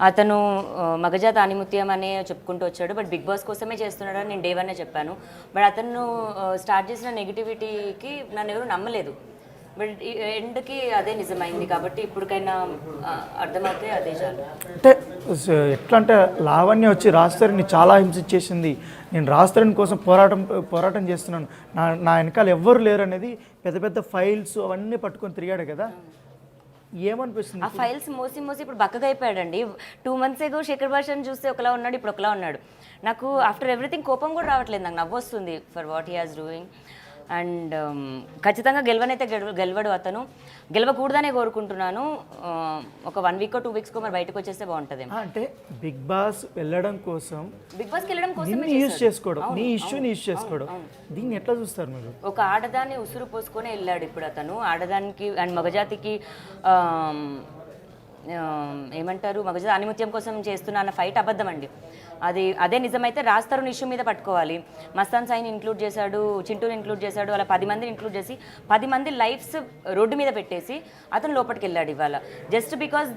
అతను మగజాత ఆనిముత్యం అనే చెప్పుకుంటూ వచ్చాడు. బట్ బిగ్ బాస్ కోసమే చేస్తున్నాడని నేను డే 1 చెప్పాను. బట్ అతను స్టార్ట్ చేసిన నెగిటివిటీకి నన్ను ఎవరు నమ్మలేదు. బట్ ఎండ్కి అదే నిజమైంది. కాబట్టి ఇప్పటికైనా అర్థమైతే అదే చాలు. అంటే ఎట్లా అంటే లావణ్య వచ్చి రాజ్ చాలా హింసించేసింది, నేను రాజ్ కోసం పోరాటం చేస్తున్నాను, నా వెనకాల ఎవ్వరు లేరు అనేది పెద్ద పెద్ద ఫైల్స్ అవన్నీ పట్టుకొని తిరిగాడు కదా, ఏమనిపిస్తుంది? ఆ ఫైల్స్ మోసి మోసి ఇప్పుడు బక్కగా అయిపోయాడండి. 2 months ఏగో శేఖర్ భాషను చూస్తే ఒకలా ఉన్నాడు, ఇప్పుడు ఒకలా ఉన్నాడు. నాకు ఆఫ్టర్ ఎవ్రీథింగ్ కోపం కూడా రావట్లేదు, నాకు నవ్వు వస్తుంది for what he has doing. And ఖచ్చితంగా గెలవడు అతను, గెలవకూడదనే కోరుకుంటున్నాను. ఒక 1 week 2 weeks మరి బయటకు వచ్చేస్తే బాగుంటుంది. అంటే బిగ్ బాస్ వెళ్ళడం కోసం, బిగ్ బాస్కి వెళ్ళడం కోసం యూజ్ చేసుకోవడం, నీ ఇష్యూని యూజ్ చేసుకోవడం, దీన్ని ఎట్లా చూస్తారు మీరు? ఒక ఆడదాన్ని ఉసురు పోసుకొని వెళ్ళాడు ఇప్పుడు అతను. ఆడదానికి అండ్ మగజాతికి ఏమంటారు, మగజాతి ఆనిముత్యం కోసం చేస్తున్న అన్న ఫైట్ అబద్ధం అండి. అదే నిజమైతే రాజ్ తరుణ్ ఇష్యూ మీద పట్టుకోవాలి. మస్తాన్ సాయిని ఇంక్లూడ్ చేశాడు, చింటూని ఇంక్లూడ్ చేశాడు, అలా 10 మందిని ఇంక్లూడ్ చేసి 10 మంది లైఫ్స్ రోడ్డు మీద పెట్టేసి అతను లోపలికి వెళ్ళాడు ఇవాళ. జస్ట్ బికాజ్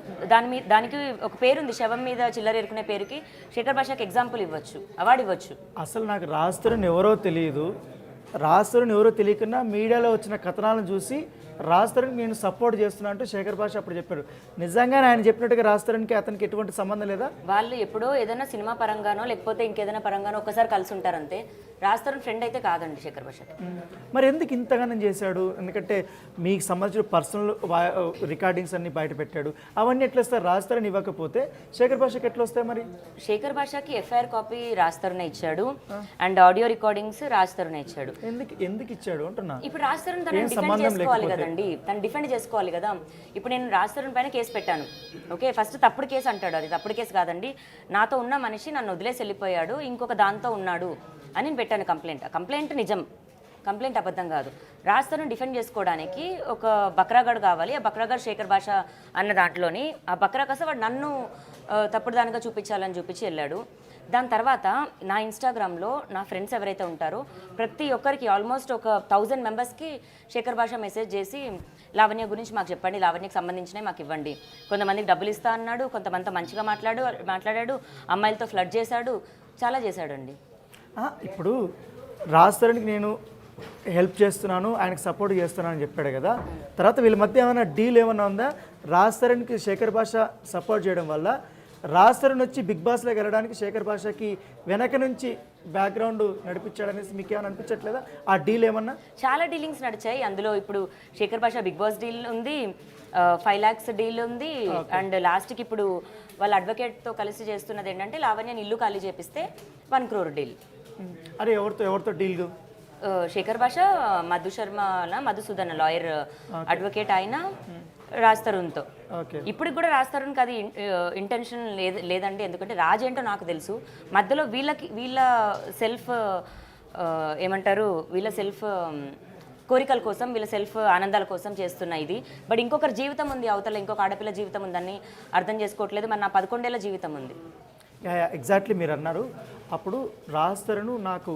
దానికి ఒక పేరుంది, శవం మీద చిల్లర ఏరుకునే పేరుకి శేఖర్ భాషకి ఎగ్జాంపుల్ ఇవ్వచ్చు, అవార్డు ఇవ్వచ్చు. అసలు నాకు రాజ్ తరుణ్ ఎవరో తెలియదు, రాజ్ తరుణ్ ఎవరో తెలియకుండా మీడియాలో వచ్చిన కథనాలను చూసి రాజ్ తరుణ్కి నేను సపోర్ట్ చేస్తున్నా అంటూ శేఖర్ భాష అప్పుడు చెప్పారు. నిజంగానే ఆయన చెప్పినట్టుగా రాజ్ తరుణ్కి అతనికి ఎటువంటి సంబంధం లేదా? వాళ్ళు ఎప్పుడో ఏదైనా సినిమా పరంగానో లేకపోతే ఇంకేదైనా పరంగానో ఒకసారి కలిసి ఉంటారంతే. రాజ్ తరుణ్ ఫ్రెండ్ అయితే కాదండి శేఖర్ భాషకి. మరి ఎందుకు ఇంతగానం చేశాడు? ఎందుకంటే మీకు సంబంధించిన పర్సనల్ రికార్డింగ్స్ అన్ని బయట పెట్టాడు, అవన్నీ ఎట్లా వస్తాయి? రాజ్ తరుణ్ ఇవ్వకపోతే శేఖర్ భాషకి ఎట్లా వస్తాయి? మరి శేఖర్ భాషకి ఎఫ్ఐఆర్ కాపీ రాజ్ తరుణ్ ఇచ్చాడు and audio recordings Raj Tarun ఇచ్చాడు. ఎందుకు ఇచ్చాడు అంటున్నా. ఇప్పుడు రాజ్ తరుణ్ తను డిఫెండ్ చేసుకోవాలి కదండి, తను డిఫెండ్ చేసుకోవాలి కదా. ఇప్పుడు నేను రాజ్ తరుణ్ పైన కేసు పెట్టాను, ఓకే, ఫస్ట్ తప్పుడు కేసు అంటాడు, అది తప్పుడు కేసు కాదండి, నాతో ఉన్న మనిషి నన్ను వదిలేసి వెళ్ళిపోయాడు, ఇంకొక దాంతో ఉన్నాడు అని నేను పెట్టాను కంప్లైంట్ నిజం, కంప్లైంట్ అబద్ధం కాదు. రాజ్ తరుణ్ డిఫెండ్ చేసుకోవడానికి ఒక బక్రాగాడు కావాలి, ఆ బక్రాగాడు శేఖర్ భాష అన్న దాంట్లోని ఆ బక్రా కాస్త వాడు నన్ను తప్పుడు దానిగా చూపించాలని చూపించి వెళ్ళాడు. దాని తర్వాత నా ఇన్స్టాగ్రామ్లో నా ఫ్రెండ్స్ ఎవరైతే ఉంటారో ప్రతి ఒక్కరికి ఆల్మోస్ట్ ఒక 1000 మెంబర్స్కి శేఖర్ భాష మెసేజ్ చేసి లావణ్య గురించి మాకు చెప్పండి, లావణ్యకి సంబంధించినవి మాకు ఇవ్వండి. కొంతమందికి డబ్బులు ఇస్తా అన్నాడు, కొంతమంది మంచిగా మాట్లాడాడు, అమ్మాయిలతో ఫ్లడ్ చేశాడు, చాలా చేశాడండి. ఇప్పుడు రాజ్ తరుణ్కి నేను హెల్ప్ చేస్తున్నాను, ఆయనకు సపోర్ట్ చేస్తున్నాను అని చెప్పాడు కదా, తర్వాత వీళ్ళ మధ్య ఏమైనా డీల్ ఏమైనా ఉందా? రాజ్ తరుణ్కి శేఖర్ భాష సపోర్ట్ చేయడం వల్ల రాజ్ తరుణ్ వచ్చి బిగ్ బాస్లోకి వెళ్ళడానికి శేఖర్ భాషకి వెనక నుంచి బ్యాక్గ్రౌండ్ నడిపించాడనేసి మీకు ఏమైనా అనిపించట్లేదా? ఆ డీల్ ఏమన్నా? చాలా డీలింగ్స్ నడిచాయి అందులో. ఇప్పుడు శేఖర్ భాష బిగ్ బాస్ డీల్ ఉంది, 5 lakhs డీల్ ఉంది, అండ్ లాస్ట్కి ఇప్పుడు వాళ్ళ అడ్వకేట్తో కలిసి చేస్తున్నది ఏంటంటే లావణ్యని ఇల్లు ఖాళీ చేపిస్తే 1 crore డీల్. అరే ఎవరితో డీల్? శేఖర్ భాష మధుసూదన్ లాయర్ అడ్వకేట్ ఆయన రాజ్ తరుణ్తో. ఇప్పటికి కూడా రాజ్ తరుణ్కి అది ఇంటెన్షన్ లేదండి, ఎందుకంటే రాజ్ ఏంటో నాకు తెలుసు. మధ్యలో వీళ్ళ సెల్ఫ్ ఏమంటారు, వీళ్ళ సెల్ఫ్ కోరికల కోసం, వీళ్ళ సెల్ఫ్ ఆనందాల కోసం చేస్తున్న ఇది. బట్ ఇంకొకరి జీవితం ఉంది అవతల, ఇంకొక ఆడపిల్ల జీవితం ఉందని అర్థం చేసుకోవట్లేదు. మరి నా 11 ఏళ్ల జీవితం ఉంది. ఎగ్జాక్ట్లీ మీరు అన్నారు. అప్పుడు రాజ్ తరుణ్ నాకు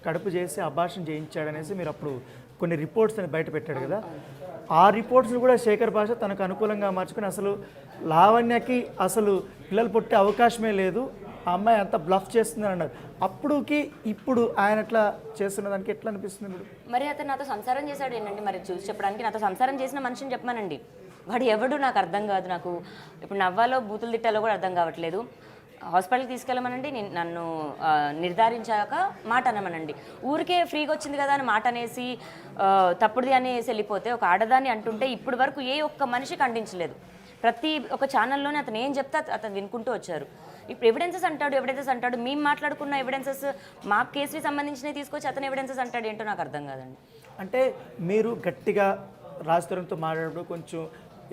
కడుపు చేసి అబార్షన్ చేయించాడనేసి మీరు అప్పుడు కొన్ని రిపోర్ట్స్ అని బయట పెట్టాడు కదా, ఆ రిపోర్ట్స్ని కూడా శేఖర్ భాష తనకు అనుకూలంగా మార్చుకుని అసలు లావణ్యకి అసలు పిల్లలు పుట్టే అవకాశమే లేదు, ఆ అమ్మాయి అంత బ్లఫ్ చేస్తుందని అన్నారు. అప్పుడుకి ఇప్పుడు ఆయన ఎట్లా చేస్తున్న దానికి ఎట్లా అనిపిస్తుంది? మరి అతను నాతో సంసారం చేశాడు ఏంటండి, మరి చూసి చెప్పడానికి నాతో సంసారం చేసిన మనిషిని చెప్పమానండి. వాడు ఎవడు నాకు అర్థం కాదు. నాకు ఇప్పుడు నవ్వాలో బూతులు తిట్టాలో కూడా అర్థం కావట్లేదు. హాస్పిటల్కి తీసుకెళ్ళమనండి, నన్ను నిర్ధారించాక మాట అనమనండి. ఊరికే ఫ్రీగా వచ్చింది కదా అని మాట అనేసి తప్పుడుది అనేసి వెళ్ళిపోతే, ఒక ఆడదాన్ని అంటుంటే ఇప్పటి వరకు ఏ ఒక్క మనిషి ఖండించలేదు. ప్రతి ఒక్క ఛానల్లోనే అతను ఏం చెప్తే అతను వినుకుంటూ వచ్చారు. ఇప్పుడు ఎవిడెన్సెస్ అంటాడు, మేము మాట్లాడుకున్న ఎవిడెన్సెస్ మా కేసుకి సంబంధించినవి తీసుకొచ్చి అతను ఎవిడెన్సెస్ అంటాడు ఏంటో నాకు అర్థం కాదండి. అంటే మీరు గట్టిగా రాజ్ తరుణ్తో మాట్లాడేటప్పుడు కొంచెం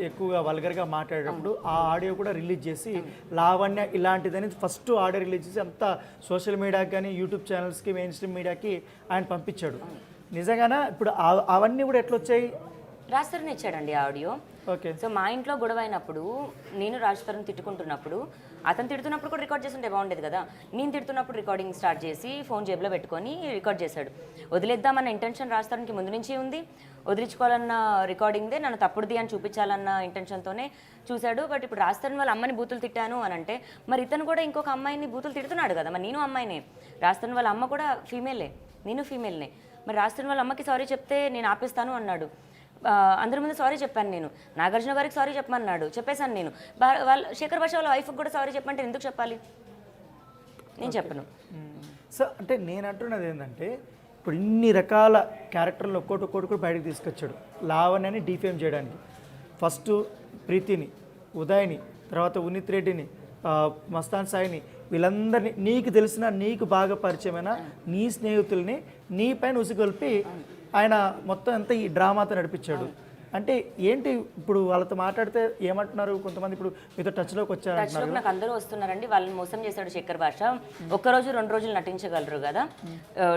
ఎక్కువగా వల్గర్గా మాట్లాడేటప్పుడు ఆ ఆడియో కూడా రిలీజ్ చేసి లావణ్య ఇలాంటిదని ఫస్ట్ ఆడియో రిలీజ్ చేసి అంతా సోషల్ మీడియాకి కానీ యూట్యూబ్ ఛానల్స్కి మెయిన్ స్ట్రీమ్ మీడియాకి ఆయన పంపించాడు. నిజంగానే ఇప్పుడు అవన్నీ కూడా ఎట్లా వచ్చాయి? రాజ్ తరుణ్ ఇచ్చాడండి ఆడియో. ఓకే. సో మా ఇంట్లో గొడవ అయినప్పుడు నేను రాజ్ తరుణ్ తిట్టుకుంటున్నప్పుడు అతను తిడుతున్నప్పుడు కూడా రికార్డ్ చేస్తుంటే బాగుండేది కదా. నేను తిడుతున్నప్పుడు రికార్డింగ్ స్టార్ట్ చేసి ఫోన్ జేబులో పెట్టుకొని రికార్డ్ చేశాడు. వదిలేద్దామన్న ఇంటెన్షన్ రాజ్ తరుణ్కి ముందు నుంచి ఉంది. వదిలించుకోవాలన్న రికార్డింగ్దే నన్ను తప్పుడుది అని చూపించాలన్న ఇంటెన్షన్తోనే చూశాడు. బట్ ఇప్పుడు రాజ్ తరుణ్ వాళ్ళ అమ్మని బూతులు తిట్టాను అని అంటే మరి ఇతను కూడా ఇంకొక అమ్మాయిని బూతులు తిడుతున్నాడు కదా. మరి నేను అమ్మాయినే, రాజ్ తరుణ్ వాళ్ళ అమ్మ కూడా ఫీమేలే, నేను ఫీమేల్నే. మరి రాజ్ తరుణ్ వాళ్ళ అమ్మకి సారీ చెప్తే నేను ఆపేస్తాను అన్నాడు. అందరి ముందు సారీ చెప్పాను నేను. నాగార్జున గారికి సారీ చెప్పమన్నాడు, చెప్పేశాను నేను. వాళ్ళ శేఖర్ భాష వాళ్ళ వైఫ్కి కూడా సారీ చెప్పమంటే ఎందుకు చెప్పాలి? నేను చెప్పను. సో అంటే నేను అంటున్నది ఏంటంటే ఇప్పుడు ఇన్ని రకాల క్యారెక్టర్లు ఒక్కోటి కూడా బయటకు తీసుకొచ్చాడు లావణ్యని డిఫేమ్ చేయడానికి. ఫస్ట్ ప్రీతిని, ఉదయ్ని, తర్వాత ఉనిత్ రెడ్డిని, మస్తాన్ సాయిని, వీళ్ళందరినీ నీకు తెలిసిన నీకు బాగా పరిచయమైన నీ స్నేహితుల్ని నీ పైన ఉసిగొల్పి ఆయన మొత్తం అంతా ఈ డ్రామాతో నడిపించాడు. అంటే ఏంటి ఇప్పుడు వాళ్ళతో మాట్లాడితే ఏమంటున్నారు కొంతమంది, ఇప్పుడు మీతో టచ్లోకి వచ్చారు, నాకు అందరూ వస్తున్నారండి, వాళ్ళని మోసం చేశాడు శేఖర్ భాష. ఒక్కరోజు 2 రోజులు నటించగలరు కదా,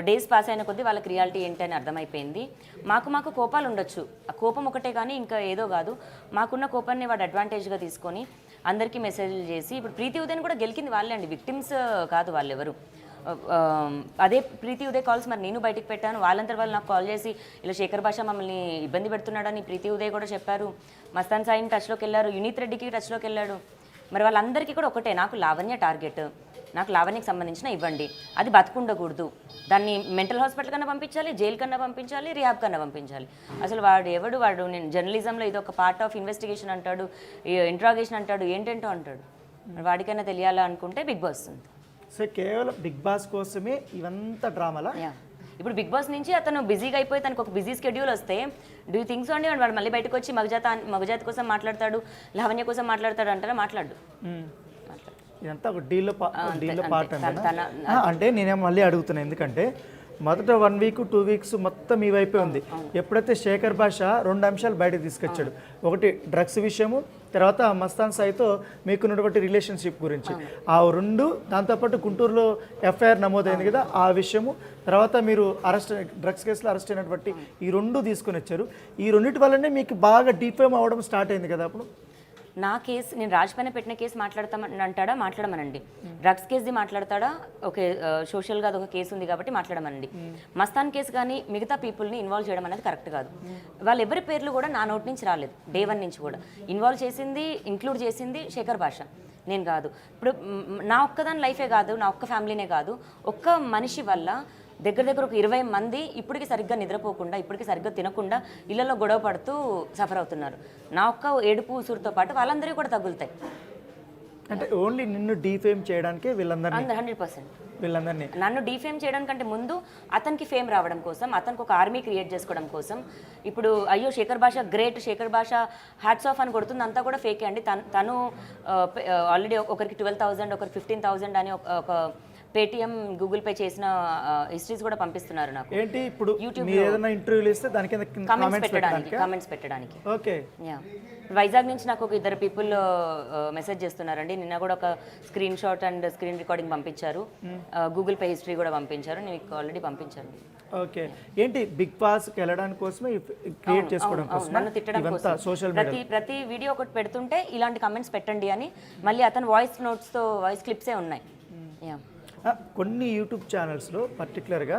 డేస్ పాస్ అయిన కొద్దీ వాళ్ళకి రియాలిటీ ఏంటి అని అర్థమైపోయింది. మాకు కోపాలు ఉండొచ్చు, ఆ కోపం ఒకటే కానీ ఇంకా ఏదో కాదు. మాకున్న కోపాన్ని వాడు అడ్వాంటేజ్గా తీసుకొని అందరికీ మెసేజ్లు చేసి ఇప్పుడు ప్రీతి ఉదయ్ కూడా గెలికింది వాళ్ళే అండి, విక్టిమ్స్ కాదు వాళ్ళెవరు. అదే ప్రీతి ఉదయ్ కాల్స్ మరి నేను బయటికి పెట్టాను. వాళ్ళంతా వాళ్ళు నాకు కాల్ చేసి ఇలా శేఖర్ భాష మమ్మల్ని ఇబ్బంది పెడుతున్నాడని ప్రీతి ఉదయ్ కూడా చెప్పారు. మస్తాన్ సాయిని టచ్లోకి వెళ్ళారు, యునీత్ రెడ్డికి టచ్లోకి వెళ్ళాడు. మరి వాళ్ళందరికీ కూడా ఒకటే, నాకు లావణ్య టార్గెట్, నాకు లావణ్యకి సంబంధించిన ఇవ్వండి, అది బతుకుండకూడదు, దాన్ని మెంటల్ హాస్పిటల్ కన్నా పంపించాలి, జైలు కన్నా పంపించాలి, రిహాబ్ కన్నా పంపించాలి. అసలు వాడు నేను జర్నలిజంలో ఇది ఒక పార్ట్ ఆఫ్ ఇన్వెస్టిగేషన్ అంటాడు, ఇంట్రాగేషన్ అంటాడు, ఏంటంటో అంటాడు. వాడికైనా తెలియాలా అనుకుంటే బిగ్ బాస్ ఉంది. సో కేవలం బిగ్ బాస్ కోసమే ఇవంతా డ్రామాలా? ఇప్పుడు బిగ్ బాస్ నుంచి అతను బిజీగా అయిపోయి తనకు ఒక బిజీ స్కెడ్యూల్ వస్తే డూ యూ థింక్ సో అండి వాడు మళ్ళీ బయటకు వచ్చి మగజాతి కోసం మాట్లాడతాడు, లావణ్య కోసం మాట్లాడతాడు అంటారా? మాట్లాడు. ఇదంతా ఒక డీల్లో పార్ట్ అంటే నేనేమో మళ్ళీ అడుగుతున్నాను, ఎందుకంటే మొదట 1 వీక్ 2 వీక్స్ మొత్తం ఈ వైపే ఉంది. ఎప్పుడైతే శేఖర్ భాష 2 అంశాలు బయటకు తీసుకొచ్చాడు, ఒకటి డ్రగ్స్ విషయము, తర్వాత మస్తాన్ సాయితో మీకున్నటువంటి రిలేషన్షిప్ గురించి, ఆ 2, దాంతోపాటు గుంటూరులో ఎఫ్ఐఆర్ నమోదైంది కదా ఆ విషయము, తర్వాత మీరు డ్రగ్స్ కేసులో అరెస్ట్ అయినటువంటి ఈ 2 తీసుకొని వచ్చారు. ఈ 2 వల్లనే మీకు బాగా డీఫేమ్ అవ్వడం స్టార్ట్ అయింది కదా. అప్పుడు నా కేసు, నేను రాజ్ పైన పెట్టిన కేసు మాట్లాడతామంటాడా? మాట్లాడమనండి. డ్రగ్స్ కేసుది మాట్లాడతాడా? ఓకే, సోషల్గా అదొక కేసు ఉంది కాబట్టి మాట్లాడమనండి. మస్తాన్ కేసు కానీ మిగతా పీపుల్ని ఇన్వాల్వ్ చేయడం అనేది కరెక్ట్ కాదు. వాళ్ళ ఎవరి పేర్లు కూడా నా నోటి నుంచి రాలేదు, డే 1 నుంచి కూడా. ఇన్వాల్వ్ చేసింది, ఇంక్లూడ్ చేసింది శేఖర్ భాష, నేను కాదు. ఇప్పుడు నా ఒక్కదాని లైఫే కాదు, నా ఒక్క ఫ్యామిలీనే కాదు, ఒక్క మనిషి వల్ల దగ్గర ఒక 20 మంది ఇప్పటికీ సరిగ్గా నిద్రపోకుండా, ఇప్పటికీ సరిగ్గా తినకుండా ఇళ్లలో గొడవ పడుతూ సఫర్ అవుతున్నారు. నా ఒక్క ఏడుపు ఉసురుతో పాటు వాళ్ళందరికీ కూడా తగులుతాయి. అంటే ఓన్లీ నిన్ను డీఫేమ్ చేయడానికి వీళ్ళందరినీ 100% వీళ్ళందరినీ నన్ను డీఫేమ్ చేయడానికంటే ముందు అతనికి ఫేమ్ రావడం కోసం, అతనికి ఒక ఆర్మీ క్రియేట్ చేసుకోవడం కోసం. ఇప్పుడు అయ్యో శేఖర్ భాష గ్రేట్, శేఖర్ భాష హ్యాట్స్ ఆఫ్ అని కొడుతుంది, అంతా కూడా ఫేకే అండి. తను ఆల్రెడీ ఒకరికి 12,000, ఒకరికి 15,000 అని ఒక పేటిఎం, గూగుల్ పే చేసిన హిస్టరీస్ కూడా పంపిస్తున్నారు నాకు. ఏంటి ఇప్పుడు మీరు ఏదైనా ఇంటర్వ్యూలు ఇస్తే దాని కింద కామెంట్స్ పెట్టడానికి. ఓకే. వైజాగ్ నుంచి నాకు ఒక 2 పీపుల్ మెసేజ్ చేస్తున్నారండి. నిన్న కూడా ఒక screen shot and screen recording పంపించారు, గూగుల్ పే హిస్టరీ కూడా పంపించారు, నేను ఆల్రెడీ పంపించాను. ఓకే. ఏంటి బిగ్ బాస్కి వెళ్ళడానికి కోసమే క్రియేట్ చేసుకోవడం కోసం, నన్ను తిట్టడం కోసం సోషల్ ప్రతి వీడియో ఒకటి పెడుతుంటే ఇలాంటి కమెంట్స్ పెట్టండి అని, మళ్ళీ అతను వాయిస్ నోట్స్తో వాయిస్ క్లిప్సే ఉన్నాయి. కొన్ని యూట్యూబ్ ఛానల్స్లో పర్టికులర్గా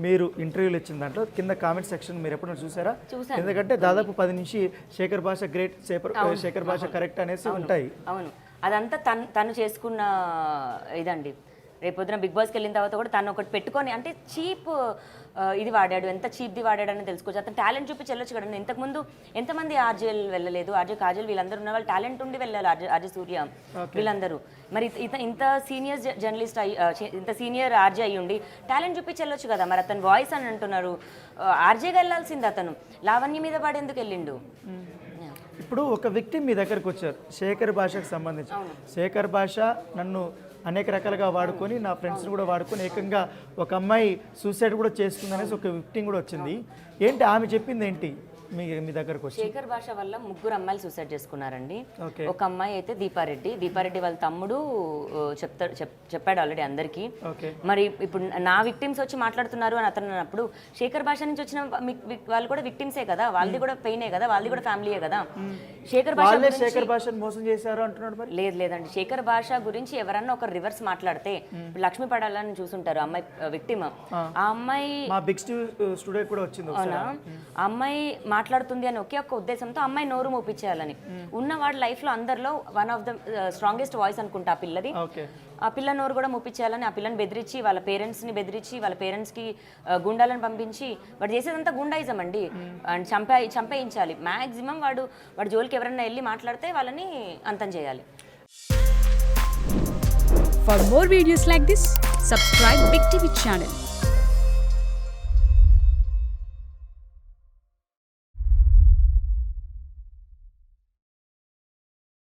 మీరు ఇంటర్వ్యూలు ఇచ్చిన దాంట్లో కింద కామెంట్ సెక్షన్ మీరు ఎప్పుడైనా చూసారా? ఎందుకంటే దాదాపు 10 నుంచి శేఖర్ భాష గ్రేట్, శేఖర్ భాష కరెక్ట్ అనేసి ఉంటాయి. అవును, అదంతా తను చేసుకున్న ఇదండి. రేపొద్దున బిగ్ బాస్కి వెళ్ళిన తర్వాత కూడా తను ఒకటి పెట్టుకొని, అంటే చీప్ ఇది వాడాడు, ఎంత చీప్ది వాడాడని తెలుసుకోవచ్చు. అతను టాలెంట్ చూపించి వెళ్ళొచ్చు కదండి. ఇంతకుముందు ఎంతమంది ఆర్జేలు వెళ్ళలేదు, ఆర్జే కాజల్ వీళ్ళందరూ ఉన్న వాళ్ళు టాలెంట్ ఉండి వెళ్ళాలి, ఆర్జే సూర్య వీళ్ళందరూ. మరి ఇంత సీనియర్ జర్నలిస్ట్ ఇంత సీనియర్ ఆర్జే అయ్యి ఉండి టాలెంట్ చూపించి వెళ్ళొచ్చు కదా. మరి అతను వాయిస్ అని అంటున్నారు, ఆర్జేగా వెళ్ళాల్సింది అతను, లావణ్య మీద వాడు ఎందుకు వెళ్ళిండు? ఇప్పుడు ఒక వ్యక్తి మీ దగ్గరకు వచ్చారు శేఖర్ భాషకు సంబంధించి, శేఖర్ భాష నన్ను అనేక రకాలుగా వాడుకొని, నా ఫ్రెండ్స్ని కూడా వాడుకొని, ఏకంగా ఒక అమ్మాయి సూసైడ్ కూడా చేసుకుందనేసి ఒక విక్టిమ్ కూడా వచ్చింది. ఏంటి ఆమె చెప్పింది ఏంటి? మీ దగ్గరకు వచ్చి? శేఖర్ భాష వల్ల 3 అమ్మాయిలు సూసైడ్ చేసుకున్నారండి. ఓకే. ఒక అమ్మాయి అయితే దీపారెడ్డి వాళ్ళ తమ్ముడు చెప్పాడు ఆల్రెడీ అందరికీ. ఓకే. మరి ఇప్పుడు నా విక్టిమ్స్ వచ్చి మాట్లాడుతున్నారు అని అతను అన్నప్పుడు శేఖర్ భాష నుంచి వచ్చిన వాళ్ళు కూడా విక్టిమ్సే కదా, వాళ్ళది కూడా పెయినే కదా, వాళ్ళది కూడా ఫ్యామిలీయే కదా. శేఖర్ భాషను మోసం చేశారు అంటున్నాడు మరి. లేదండి, శేఖర్ భాష గురించి ఎవరన్నా ఒక రివర్స్ మాట్లాడితే లక్ష్మీ పడాలని చూసుంటారు అమ్మాయి విక్టిమ్. ఆ అమ్మాయి మా బిగ్ స్టూడెంట్ కూడా వచ్చింది. అవునా, ఆ అమ్మాయి మాట్లాడుతుంది అని ఒకే ఒక్క ఉద్దేశంతో అమ్మాయి నోరు మోపించేయాలని ఉన్న వాడి లైఫ్ లో అందరిలో one of the strongest voice అనుకుంటా ఆ పిల్లది. ఆ పిల్ల నోరు కూడా మోపించేయాలని ఆ పిల్లని బెదిరించి వాళ్ళ పేరెంట్స్కి గుండాలను పంపించి వాడు చేసేదంతా గుండాయిజం అండి. అండ్ చంపేయించాలి మ్యాక్సిమం. వాడు జోలికి ఎవరైనా వెళ్ళి మాట్లాడితే వాళ్ళని అంతం చేయాలి. For more videos like this, subscribe Big TV channel.